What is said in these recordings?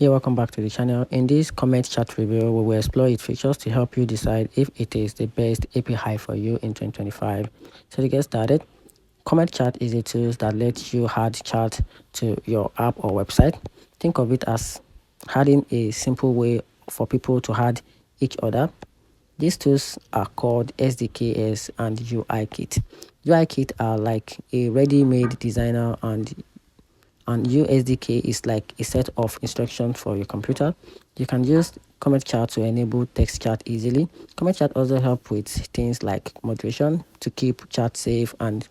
Yeah, welcome back to the channel. In this CometChat review, we will explore its features to help you decide if it is the best API for you in 2025. So to get started, CometChat is a tool that lets you add chat to your app or website. Think of it as adding a simple way for people to add each other. These tools are called SDKs and UI Kit. UI Kit are like a ready-made designer, and USDK is like a set of instructions for your computer. You can use CometChat to enable text chat easily. CometChat also help with things like moderation to keep chat safe and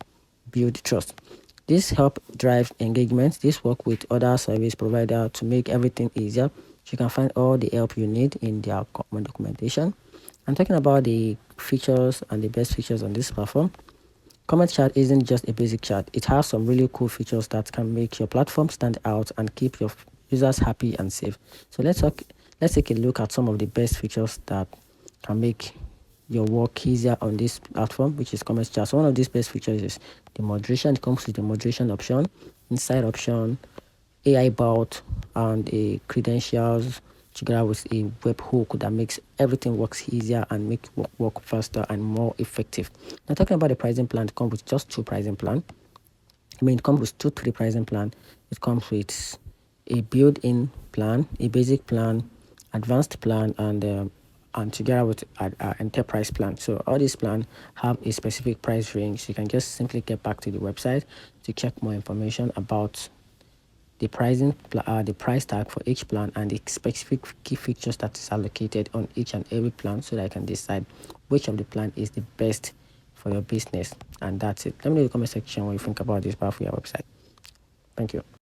build trust. This help drive engagement. This work with other service provider to make everything easier. You can find all the help you need in their documentation. I'm talking about the features and the best features on this platform. CometChat isn't just a basic chat. It has some really cool features that can make your platform stand out and keep your users happy and safe. So let's take a look at some of the best features that can make your work easier on this platform, which is CometChat. So one of these best features is the moderation. It comes with the moderation option, inside option, AI bot, and a credentials together with a webhook that makes everything works easier and make work faster and more effective. Now talking about the pricing plan, it comes with just two pricing plan. It comes with three pricing plan. It comes with a built-in plan, a basic plan, advanced plan, and together with an enterprise plan. So all these plans have a specific price range. You can just simply get back to the website to check more information about the the price tag for each plan and the specific key features that is allocated on each and every plan, so that I can decide which of the plan is the best for your business. And that's it. Let me know in the comment section what you think about this part for your website. Thank you.